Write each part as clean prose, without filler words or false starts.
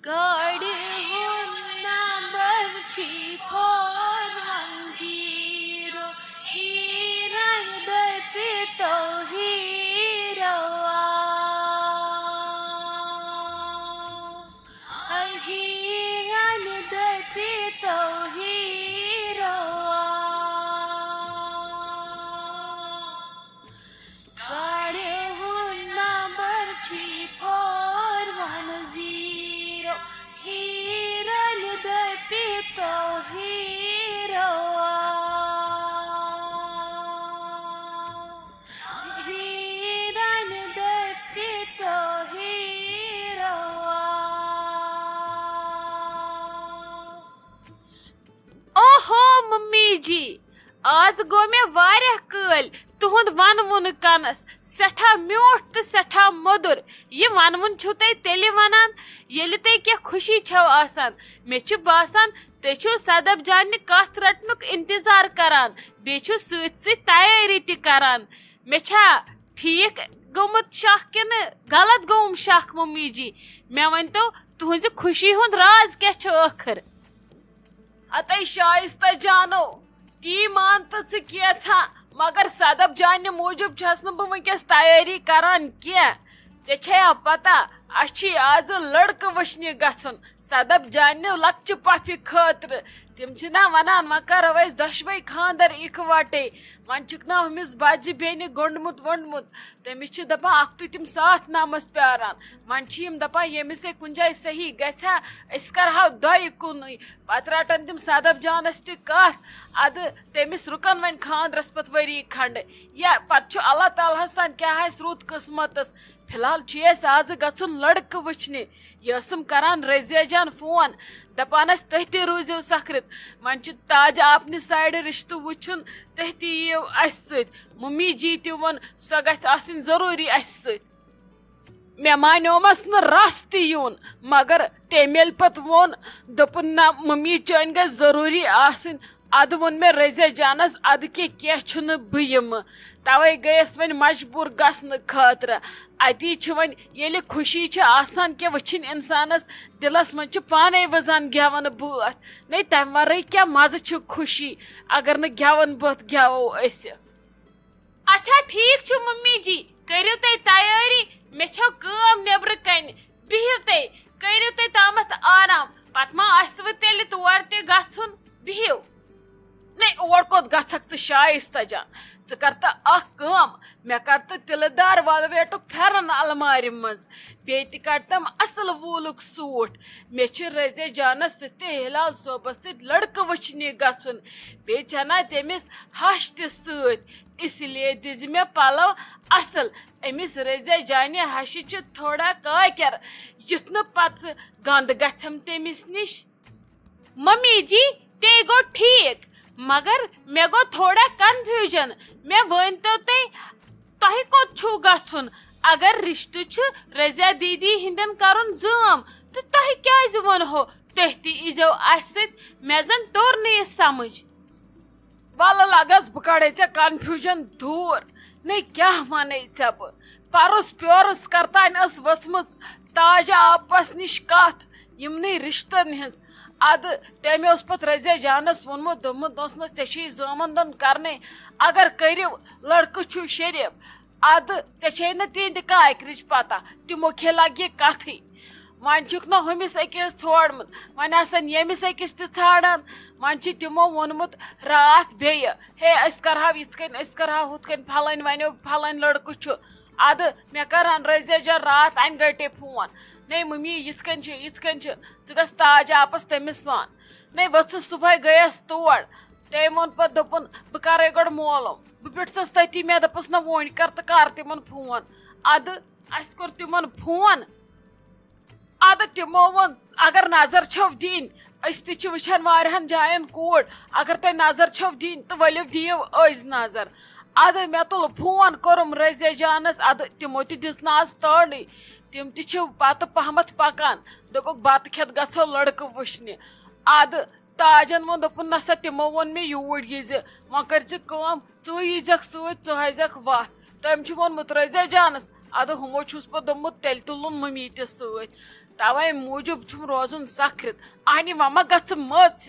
گاڑِ ہُنٛد نمبر چھی 410 ہیرن دٔپہِ تو ہیرو آو ہیرن دٔپہِ تو ہیرو آو گاڑِ ہُنٛد نمبر چھی 410 ہیرن دٔپہِ تو ہیرو ہیرن دٔپہِ تو ہیرو اوہو ممی جی آز گو مےٚ واریاہ کٲلۍ تُہُنٛد ونوُن کنس سٮ۪ٹھاہ میوٗٹھ تہٕ سٮ۪ٹھاہ موٚدُر یہِ ونوُن چھُو تُہۍ تیٚلہِ ونان ییٚلہِ تُہۍ کینٛہہ خوشی چھو آسان مےٚ چھُ باسان تُہۍ چھِو صدف جانہِ کتھ رٹنُک انتظار کران بیٚیہِ چھِو سۭتۍ سۭتۍ تیٲری تہِ کران مےٚ چھا ٹھیٖک گوٚمُت شک کِنہٕ غلط گوٚوُم شک ممی جی مےٚ ؤنۍتو تُہنزِ خوشی ہُنٛد راز کیٛاہ چھُ ٲخر ہتَے شائستہ جانو تی مان تہٕ ژٕ کینٛژھا مگر صدف جانہِ موٗجوٗب چھس نہٕ بہٕ وٕنکیٚس تیٲری کران کینٛہہ ژےٚ چھیا پتہ اسہِ چھِ آز لڑکہٕ وٕچھنہِ گژھُن صدف جانہِ لۄکچہِ پۄپھہِ خٲطرٕ تِم چھِنا ونان وۄنۍ کرو أسۍ دۄشوے خاندر اِکوٹے وۄنۍ چھُکھ نا ہُمِس بجہِ بیٚنہِ گوٚنڈمُت ووٚنڈمُت تٔمِس چھِ دپان اکھتُے تِم ساتھ نامس پیاران وۄنۍ چھِ یِم دپان ییٚمِس ہے کُنہِ جایہِ صحیح گژھِ ہا أسۍ کرہاو دۄیہِ کُنُے پتہٕ رٹن تِم صدف جانس تہِ کتھ ادٕ تٔمِس رُکن وۄنۍ خاندرس پتہٕ ؤری کھنڈ یا پتہٕ چھُ اللہ تعالیٰ ہس تانۍ کیٛاہ آسہِ رُت قٕسمتس فی الحال چھُ اسہِ آزٕ گژھُن لڑکہٕ وٕچھنہِ یہِ ٲسٕم کران رضیہ جان فون دپان ٲسۍ تُہۍ تہِ روٗزِو سکھرِتھ وۄنۍ چھُ تاج آپنہِ سایڈٕ رشتہٕ وٕچھُن تُہۍ تہِ یِیِو اسہِ سۭتۍ ممی جی تہِ ووٚن سۄ گژھِ آسٕنۍ ضروٗری اسہِ سۭتۍ مےٚ مانیومس نہٕ رژھ تہِ یُن مگر تٔمۍ ییٚلہِ پتہٕ ووٚن دوٚپُن نہ ممی چٲنۍ گژھِ ضروٗری آسٕنۍ ادٕ ووٚن مےٚ رضیہ جانس ادٕ کینٛہہ چھُنہٕ بہٕ یِمہٕ توے گٔیس وۄنۍ مجبوٗر گژھنہٕ خٲطرٕ اتی چھِ وۄنۍ ییٚلہِ خوشی چھِ آسان کینٛہہ وٕچھِنۍ انسانس دلس منٛز چھُ پانے وزان گٮ۪ون بٲتھ نے تمہِ ورٲے کیٛاہ مزٕ چھُ خوشی اگر نہٕ گٮ۪ون بٲتھ گٮ۪وو أسۍ اچھا ٹھیٖک چھُ ممی جی کٔرِو تُہۍ تیٲری مےٚ چھو کٲم نیبرٕ کنہِ بِہِو تُہۍ کٔرِو تُہۍ تامتھ آرام پتہٕ ما آسوٕ تیٚلہِ تور تہِ گژھُن بِہِو نے اور کوٚت گژھکھ ژٕ شائستہ جان ژٕ کر تہٕ اکھ کٲم مےٚ کر تہٕ تِلہٕ دار ولویٹُک پھٮ۪رن المارِ منٛز بیٚیہِ تہِ کڑتم اصل ووٗلُک سوٗٹ مےٚ چھُ رضیہ جانس سۭتۍ تہِ ہلال صٲبس سۭتۍ لڑکہٕ وٕچھنہِ گژھُن بیٚیہِ چھنا تٔمِس ہش تہِ سۭتۍ اسی لیے دِزِ مےٚ پلو اصل أمِس رضیہ جانہِ ہشہِ چھِ تھوڑا کاکٮ۪ر یُتھ نہٕ پتہٕ گنٛد گژھٮ۪م تٔمِس نِش ممی جی تے گوٚو ٹھیٖک مگر مےٚ گوٚو تھوڑا کنفیوٗجن مےٚ ؤنۍتو تۄہہِ کوٚت چھُو گژھُن اگر رشتہٕ چھُ رضیہ دیدی ہِنٛدٮ۪ن کرُن زٲم تہٕ تۄہہِ کیٛازِ ووٚنہو تُہۍ تہِ ییٖزیو اسہِ سۭتۍ مےٚ زن توٚر نہٕ یہِ سمجھ ولہٕ لگس بہٕ کڑے ژےٚ کنفیوٗجن دوٗر نے کیٛاہ ونے ژےٚ بہٕ پرُس پیورُس کرتانۍ ٲس ؤژھمٕژ تاج آپس نِش کتھ یِمنٕے رشتن ہٕنٛز ادٕ تٔمۍ اوس پتہٕ رضیہ جانس ووٚنمُت دوٚپمُت اوسمس ژےٚ چھُے زامن دۄن کرنے اگر کٔرِو لڑکہٕ چھُ شریف ادٕ ژےٚ چھے نہٕ تِہنٛدِ کاکرِچ پتہ تِمو کھے لگہِ یہِ کتھٕے وۄنۍ چھُکھ نہ ہُمِس أکِس ژھوڑمُت وۄنۍ آسن ییٚمِس أکِس تہِ ژھانڈان وۄنۍ چھِ تِمو ووٚنمُت راتھ بیٚیہِ ہے أسۍ کرہاو یِتھ کٔنۍ أسۍ کرہاو ہُتھ کٔنۍ پھلٲنۍ ونیو پھلٲنۍ لڑکہٕ چھُ ادٕ مےٚ کرہن رضیہ جان راتھ انہِ گٹے فون نے ممی یِتھ کٔنۍ چھِ ژٕ گژھ تاج آپس تٔمِس وَن نے ؤژھٕس صبحٲے گٔیس تور تٔمۍ ووٚن پتہٕ دوٚپُن بہٕ کرے گۄڈٕ مولوٗم بہٕ بیٖٹھسس تٔتی مےٚ دوٚپُس نہ وۄنۍ کر تہٕ کر تِمن فون ادٕ اسہِ کوٚر تِمن فون ادٕ تِمو ووٚن اگر نظر چھو دِنۍ أسۍ تہِ چھِ وٕچھان واریاہن جاین کوٗر اگر تۄہہِ نظر چھو دِنۍ تہٕ ؤلِو دِیِو أزۍ نظر ادٕ مےٚ تُل فون کوٚرُم رضیہ جانس ادٕ تِمو تہِ دِژ نہٕ آز تٲڑٕے تِم تہِ چھِ پتہٕ پہمتھ پکان دوٚپُکھ بتہٕ کھٮ۪تھ گژھو لڑکہٕ وٕچھنہِ ادٕ تاجن ووٚن دوٚپُن نسا تِمو ووٚن مےٚ یوٗرۍ یی زِ وۄنۍ کٔرۍ زِ کٲم ژٕ ییٖزٮ۪کھ سۭتۍ ژٕ ہٲیزٮ۪کھ وتھ تٔمۍ چھُ ووٚنمُت رضیہ جانس ادٕ ہُمو چھُس پتہٕ دوٚپمُت تیٚلہِ تُلُن ممی تہِ سۭتۍ توے موجوب چھم روزن سخرت آنی وما گژھ مت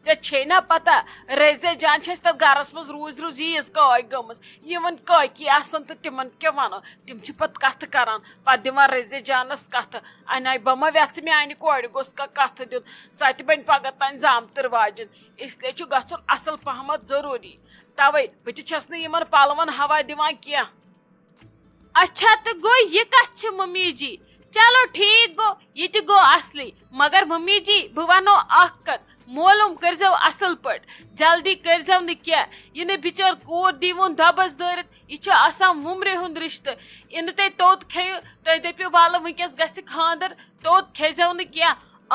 ژے چھے نا پتہ رزے جان چھس تتھ گرس مز روز روز ییٖژ کاے گٔمٕژ یِمن کاکی آسان تہٕ تِمن کیٛاہ ونو تِم چھِ پتہٕ کتھٕ کران پتہٕ دِوان رزے جانس کتھٕ انے بہٕ ما ویژھٕ میانہِ کورِ گوٚژھ کانٛہہ کتھٕ دیُن سۄ تہِ بنہِ پگہہ تانۍ زامتٕر واجِن اسلیے چھُ گژھُن اصل پہمتھ ضروٗری توے بہٕ تہِ چھس نہٕ یِمن پلون ہوا دِوان کینٛہہ. اچھا تہٕ گوٚو یہِ کتھ چھِ ممی جی چلو ٹھیک گو یہ تہِ گو اصلی مگر ممی جی بہٕ ونو اکھ کتھ معلوم کرزو اصل پٲٹھۍ جلدی کرزو نہٕ کینٛہہ یہِ نہٕ بِچٲر کوٗر دیٖوُن دۄبس دٲرِتھ یہِ چھُ آسان مُمرِ ہُنٛد رشتہٕ یہِ نہٕ تُہۍ توٚت کھیٚیِو تُہۍ دٔپِو ولہٕ ونکیٚس گژھِ خاندر توٚت کھیزیو نہٕ کینٛہہ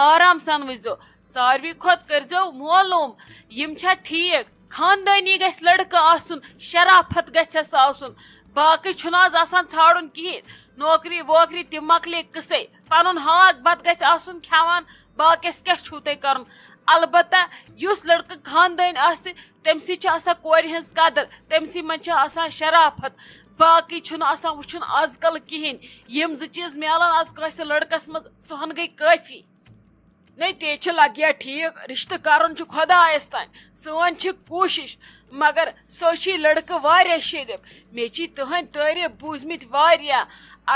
آرام سان وٕچھزیو ساروی کھۄتہٕ کٔرزیو معلوم یِم چھا ٹھیک خاندٲنی گژھِ لڑکہٕ آسُن شرافت گژھٮ۪س آسُن باقٕے چھُنہٕ آز آسان ژھانڈُن کِہیٖنۍ نوکری ووکری تہِ مۄکلے قٕصے پنُن ہاک بتہٕ گژھِ آسُن کھٮ۪وان باقیس کیٛاہ چھُو تۄہہِ کرُن البتہ یُس لڑکہٕ خاندٲنۍ آسہِ تٔمسٕے چھِ آسان کورِ ہٕنٛز قدر تٔمسٕے منٛز چھِ آسان شرافت باقٕے چھُنہٕ آسان وٕچھُن آز کل کِہیٖنۍ یِم زٕ چیٖز میلان آز کٲنٛسہِ لڑکس منٛز سُہ ہن گٔے کٲفی نہیں تے چھِ لگیا ٹھیک رشتہٕ کرُن چھُ خۄدایس تانۍ سٲنۍ چھِ کوٗشش مگر سۄ چھِ لڑکہٕ واریاہ شریف مےٚ چھِ تٕہنٛدۍ تعریٖف بوٗزمٕتۍ واریاہ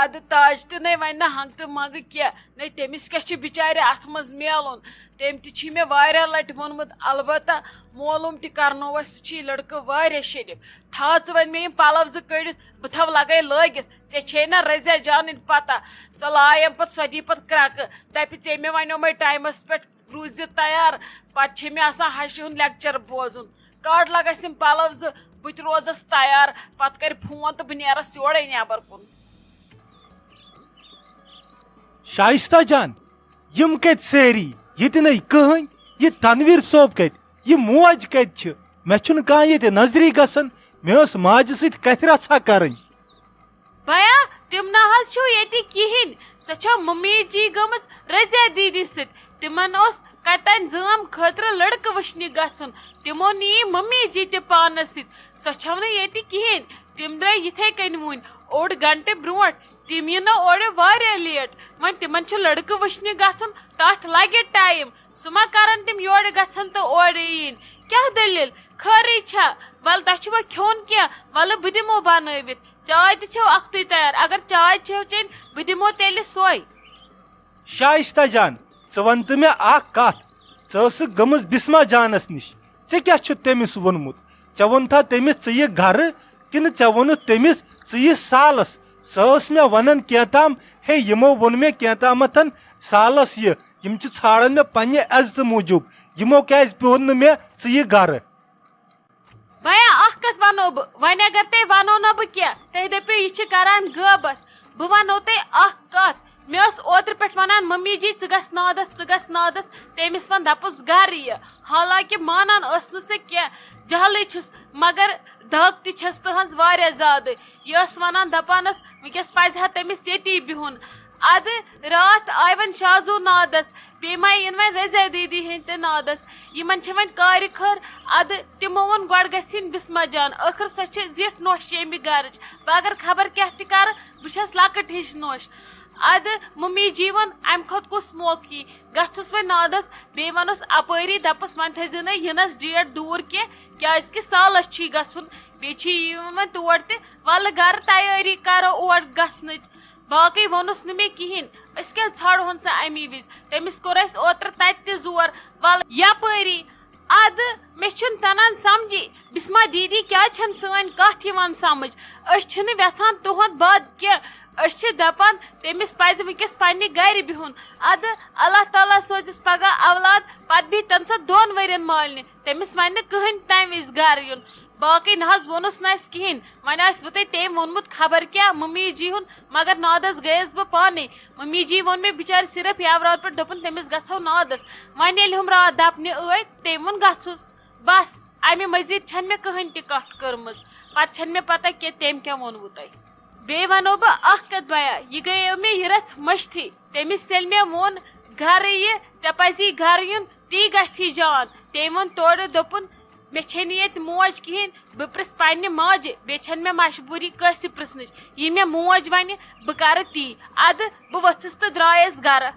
ادٕ تاج تہِ نَے وَنہِ نہٕ ہنٛگہٕ تہٕ منٛگہٕ کینٛہہ نے تٔمِس کیٛاہ چھِ بِچارِ اتھ منٛز میلُن تٔمۍ تہِ چھِ مےٚ واریاہ لٹہِ ووٚنمُت البتہ معلوم تہِ کرنو اسہِ سُہ چھِ لڑکہٕ واریاہ شریف تھاو ژٕ وۄنۍ مےٚ یِم پلو زٕ کٔڑِتھ بہٕ تھاو لگے لٲگِتھ ژےٚ چھے نا رزیا جانٕنۍ پتہ سۄ لایم پتہٕ سۄ دی پتہٕ کرٛکہٕ دپہِ ژےٚ مےٚ ونیومے ٹایمس پٮ۪ٹھ روٗزِ تیار پتہٕ چھِ مےٚ آسان ہشہِ ہُنٛد لیکچر بوزُن کڑ لگس یِم پلو زٕ بہٕ تہِ روزس تیار پتہٕ کرِ فون تہٕ بہٕ نیرس یورے نٮ۪بر کُن. شائستہ جان یم کت ساری یہ نئی کہین یہ تنویر صوب کت یہ موج کت مے چھن کھانا یہ نظری گسان مے ماجہ ست کتھ رژھا کریں. بیا تم نہ حظ چھو ییٚتہِ کِہیٖنۍ سۄ چھےٚ ممی جی گٔمٕژ رزیا دیدی سۭتۍ تِمن اوس کتٮ۪ن زٲم خٲطرٕ لڑکہٕ وٕچھنہِ گژھُن تِمو نی ممی جی تہِ پانس سۭتۍ سۄ چھو نہٕ ییٚتہِ کِہیٖنۍ تِم درٛاے یِتھے کٔنۍ وُنۍ اوٚڑ گنٹہٕ برونٛٹھ تِم یِنہٕ اورٕ واریاہ لیٹ وۄنۍ تِمن چھُ لڑکہٕ وٕچھنہِ گژھُن تتھ لگہِ ٹایم سُہ ما کرن تِم یورٕ گژھن تہٕ اورٕ یِنۍ کیٛاہ دٔلیٖل خٲرٕے چھا ول تۄہہِ چھُوا کھیوٚن کینٛہہ ولہٕ بہٕ دِمو بنٲوِتھ چاے تہِ چھو اکھتُے تیار اگر چاے چھو چیٚنۍ بہٕ دِمو تیٚلہِ سۄے. شائستہ جان ژٕ ون تہٕ مےٚ اکھ کتھ ژٕ ٲسٕکھ گٔمٕژ بسما جانس نِش ژےٚ کیٛاہ چھُتھ تٔمِس ووٚنمُت ژےٚ ووٚنتھا تٔمِس ژٕ یہِ گرٕ کِنہٕ ژےٚ ووٚنُتھ تٔمِس ژٕ یہِ سالس سۄ ٲس مےٚ ونان کینٛہہ ہے یِمو ووٚن مےٚ کینٛہہ سالس یہِ یِم چھِ ژھانڈان مےٚ پننہِ عزتہٕ موٗجوٗب یِمو کیٛازِ پیوٚن نہٕ مےٚ ژٕ یہِ گرٕ. بیا اکھ کتھ ونو بہٕ وۄنۍ اگر تۄہہِ ونو نہٕ بہٕ کینٛہہ تُہۍ دٔپِو یہِ چھِ کران غٲبت بہٕ ونو تۄہہِ اکھ کتھ مےٚ ٲس اوترٕ پٮ۪ٹھ ونان ممی جی ژٕ گژھ نادس تٔمِس ون دپُس گرٕ یہِ حالانکہِ مانان ٲس نہٕ سۄ کینٛہہ جہلٕے چھُس مگر دھک تہِ چھس تٕہنٛز واریاہ زیادٕ یہِ ٲس ونان دپانس ونکیٚس پزِ ہا تٔمِس ییٚتی بِہُن ادٕ راتھ آیہِ وۄنۍ شازوٗ نادس بیٚیہِ ما یِن وۄنۍ رزیا دیدی ہٕنٛدۍ تہِ نادس یِمن چھِ وۄنۍ کارِ خٲر ادٕ تِمو ووٚن گۄڈٕ گژھِ یِنۍ بسما جان ٲخٕر سۄ چھِ زِٹھ نوش ییٚمہِ گرٕچ بہٕ اگر خبر کیٛاہ تہِ کرٕ بہٕ چھس لۄکٕٹ ہِش نوش ادٕ ممی جی ووٚن امہِ کھۄتہٕ کُس موقعہٕ یی گژھُس وۄنۍ نادس بیٚیہِ ونُس اپٲری دپس وۄنۍ تھٲیزِ نہٕ یِنس ڈیٹ دوٗر کینٛہہ کیٛازِ کہِ سالس چھُے گژھُن بیٚیہِ چھِ یِوان وۄنۍ تور تہِ ولہٕ گرٕ تیٲری کرو اور گژھنٕچ باقٕے ووٚنُس نہٕ مےٚ کِہیٖنۍ أسۍ کیٛازِ ژھانڈہون سۄ امی وِزِ تٔمِس کوٚر اَسہِ اوترٕ تتہِ تہِ زور ولہٕ یپٲری ادٕ مےٚ چھُنہٕ تران سمجھی بسما دیدی کیٛازِ چھنہٕ سٲنۍ کتھ یِوان سمجھ أسۍ چھِنہٕ یژھان تُہُنٛد بد کینٛہہ أسۍ چھِ دپان تٔمِس پزِ ونکیٚس پننہِ گرِ بِہُن ادٕ اللہ تعالیٰ سوزٮ۪س پگاہ اولاد پتہٕ بیٚہہِ تٔمۍ سۄ 2 ؤرین مالنہِ تٔمِس ونہِ نہٕ کٕہٕنۍ تمہِ وِزِ گرٕ یُن باقٕے نہ حظ ووٚنُس نہٕ اَسہِ کِہیٖنۍ وۄنۍ آسہِ وۄنۍ تۄہہِ تٔمۍ ووٚنمُت خبر کیٛاہ ممی جی ہُنٛد مگر نادس گٔیس بہٕ پانے ممی جی ووٚن مےٚ بِچارِ صرف یاورات پٮ۪ٹھ دوٚپُن تٔمِس گژھو نادس وۄنۍ ییٚلہِ ہُم راتھ دپنہِ ٲدۍ تٔمۍ ووٚن گژھُس بس امہِ مٔزیٖد چھنہٕ مےٚ کٕہٕنۍ تہِ کتھ کٔرمٕژ پتہٕ چھنہٕ مےٚ پتہ کینٛہہ تٔمۍ کیٛاہ ووٚنوٕ تۄہہِ. بیٚیہِ ونو بہٕ اکھ کتھ بیا یہِ گٔیو مےٚ یہِ رژھ مٔشتھٕے تٔمِس ییٚلہِ مےٚ ووٚن گرٕ یہِ ژےٚ پزی گرٕ یُن تی گژھی جان تٔمۍ ووٚن تورٕ دوٚپُن مےٚ چھے نہٕ ییٚتہِ موج کِہیٖنۍ بہٕ پرژھ پننہِ ماجہِ بیٚیہِ چھنہٕ مےٚ مجبوٗری کٲنٛسہِ پرژھنٕچ یہِ مےٚ موج ونہِ بہٕ کرٕ تی ادٕ بہٕ ؤژھٕس تہٕ درٛایس گرٕ.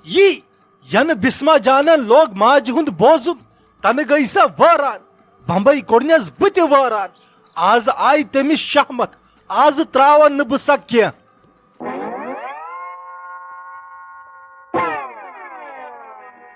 یی ین بسما جانن لوگ ماجہ ہند بوزن تنہ گئی سا واران بمبئی کورنس بہ تہ واران آز آئی تمس شہمت آز تراون نہ بہ سا کینٛہہ